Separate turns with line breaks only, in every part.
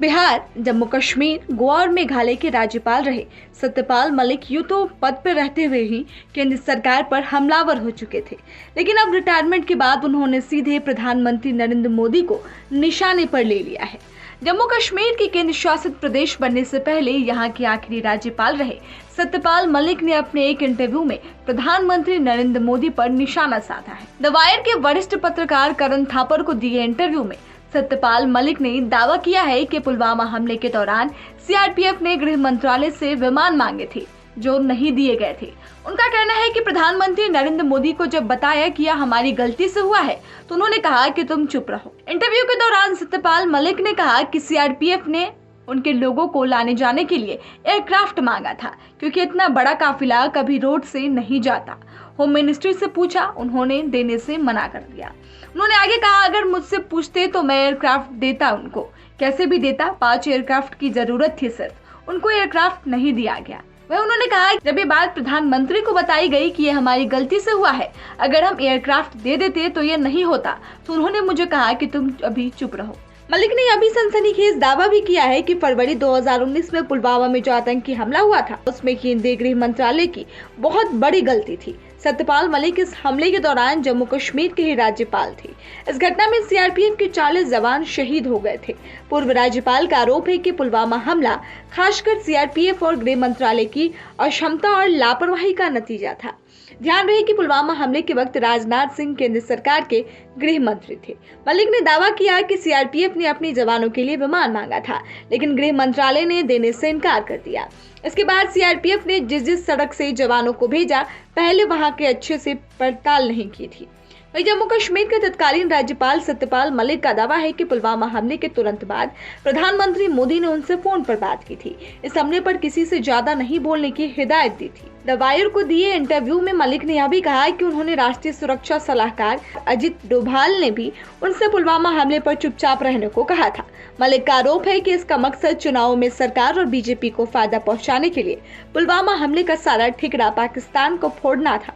बिहार, जम्मू कश्मीर, गोवा और मेघालय के राज्यपाल रहे सत्यपाल मलिक यूं तो पद पर रहते हुए ही केंद्र सरकार पर हमलावर हो चुके थे, लेकिन अब रिटायरमेंट के बाद उन्होंने सीधे प्रधानमंत्री नरेंद्र मोदी को निशाने पर ले लिया है। जम्मू कश्मीर के केंद्र शासित प्रदेश बनने से पहले यहाँ के आखिरी राज्यपाल रहे सत्यपाल मलिक ने अपने एक इंटरव्यू में प्रधानमंत्री नरेंद्र मोदी पर निशाना साधा है। द वायर के वरिष्ठ पत्रकार करण थापर को दिए इंटरव्यू में सत्यपाल मलिक ने दावा किया है कि पुलवामा हमले के दौरान सीआरपीएफ ने गृह मंत्रालय से विमान मांगे थे जो नहीं दिए गए थे। उनका कहना है कि प्रधानमंत्री नरेंद्र मोदी को जब बताया कि यह हमारी गलती से हुआ है तो उन्होंने कहा कि तुम चुप रहो। इंटरव्यू के दौरान सत्यपाल मलिक ने कहा कि सीआरपीएफ ने उनके लोगों को लाने जाने के लिए एयरक्राफ्ट मांगा था क्योंकि इतना बड़ा काफिला कभी रोड से नहीं जाता। होम मिनिस्ट्री से पूछा, उन्होंने देने से मना कर दिया। उन्होंने आगे कहा, अगर मुझसे पूछते तो मैं एयरक्राफ्ट देता, उनको कैसे भी देता। 5 एयरक्राफ्ट की जरूरत थी, सिर्फ उनको एयरक्राफ्ट नहीं दिया गया। वह उन्होंने कहा जब ये बात प्रधानमंत्री को बताई गई कि ये हमारी गलती से हुआ है, अगर हम एयरक्राफ्ट दे देते तो ये नहीं होता, तो उन्होंने मुझे कहा कि तुम अभी चुप रहो। मलिक ने यह भी सनसनीखेज दावा भी किया है कि फरवरी 2019 में पुलवामा में जो आतंकी हमला हुआ था उसमें केंद्रीय गृह मंत्रालय की बहुत बड़ी गलती थी। सत्यपाल मलिक इस हमले के दौरान जम्मू कश्मीर के ही राज्यपाल थे। इस घटना में सीआरपीएफ के 40 जवान शहीद हो गए थे। पूर्व राज्यपाल का आरोप है कि पुलवामा हमला खासकर सीआरपीएफ और गृह मंत्रालय की अक्षमता और लापरवाही का नतीजा था। ध्यान रहे कि पुलवामा हमले के वक्त राजनाथ सिंह केंद्र सरकार के गृह मंत्री थे। मलिक ने दावा किया कि सीआरपीएफ ने अपने जवानों के लिए विमान मांगा था, लेकिन गृह मंत्रालय ने देने से इनकार कर दिया। इसके बाद सीआरपीएफ ने जिस सड़क से जवानों को भेजा, पहले वहां के अच्छे से पड़ताल नहीं की थी। वहीं जम्मू कश्मीर के तत्कालीन राज्यपाल सत्यपाल मलिक का दावा है कि पुलवामा हमले के तुरंत बाद प्रधानमंत्री मोदी ने उनसे फोन पर बात की थी। इस हमले पर किसी से ज्यादा नहीं बोलने की हिदायत दी थी। द वायर को दिए इंटरव्यू में मलिक ने यह भी कहा कि उन्होंने राष्ट्रीय सुरक्षा सलाहकार अजित डोभाल ने भी उनसे पुलवामा हमले पर चुपचाप रहने को कहा था। मलिक का आरोप है कि इसका मकसद चुनाव में सरकार और बीजेपी को फायदा पहुंचाने के लिए पुलवामा हमले का सारा ठिकरा पाकिस्तान को फोड़ना था।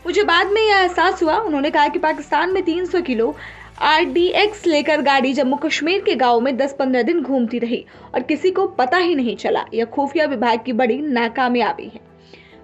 मुझे बाद में यह एहसास हुआ, उन्होंने कहा कि पाकिस्तान में 300 किलो RDX लेकर गाड़ी जम्मू कश्मीर के गांव में 10-15 दिन घूमती रही और किसी को पता ही नहीं चला। यह खुफिया विभाग की बड़ी नाकामयाबी है।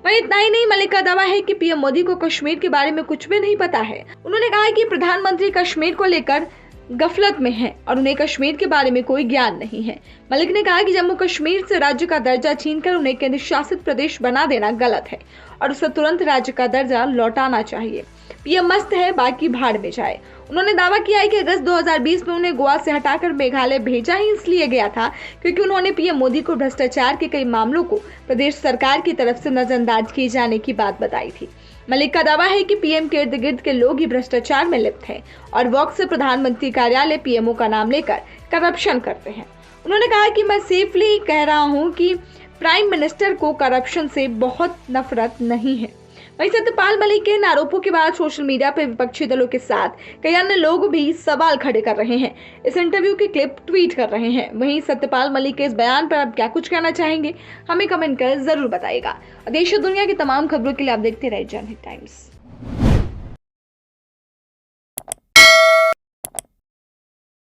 वहीं इतना ही नहीं, मलिक का दावा है कि पीएम मोदी को कश्मीर के बारे में कुछ भी नहीं पता है। उन्होंने कहा कि प्रधानमंत्री कश्मीर को लेकर गफलत में है और उन्हें कश्मीर के बारे में कोई ज्ञान नहीं है। मलिक ने कहा कि जम्मू कश्मीर से राज्य का दर्जा छीनकर उन्हें केंद्र शासित प्रदेश बना देना गलत है और उसे तुरंत राज्य का दर्जा लौटाना चाहिए। पीएम मस्त है, बाकी भाड़ में जाए। उन्होंने दावा किया है कि अगस्त 2020 में उन्हें गोवा से हटाकर मेघालय भेजा ही इसलिए गया था क्योंकि उन्होंने पीएम मोदी को भ्रष्टाचार के कई मामलों को प्रदेश सरकार की तरफ से नजरअंदाज किए जाने की बात बताई थी। मलिक का दावा है कि पीएम के इर्द गिर्द के लोग ही भ्रष्टाचार में लिप्त हैं और वॉक से प्रधानमंत्री कार्यालय पीएमओ का नाम लेकर करप्शन करते हैं। उन्होंने कहा कि मैं सेफली कह रहा हूं कि प्राइम मिनिस्टर को करप्शन से बहुत नफरत नहीं है। वहीं सत्यपाल मलिक के इन आरोपों के बाद सोशल मीडिया पर विपक्षी दलों के साथ कई अन्य लोग भी सवाल खड़े कर रहे हैं, इस इंटरव्यू की क्लिप ट्वीट कर रहे हैं। वहीं सत्यपाल मलिक के इस बयान पर अब क्या कुछ कहना चाहेंगे, हमें कमेंट कर जरूर बताइएगा। देश और दुनिया की तमाम खबरों के लिए आप देखते रहिए जनहित टाइम्स।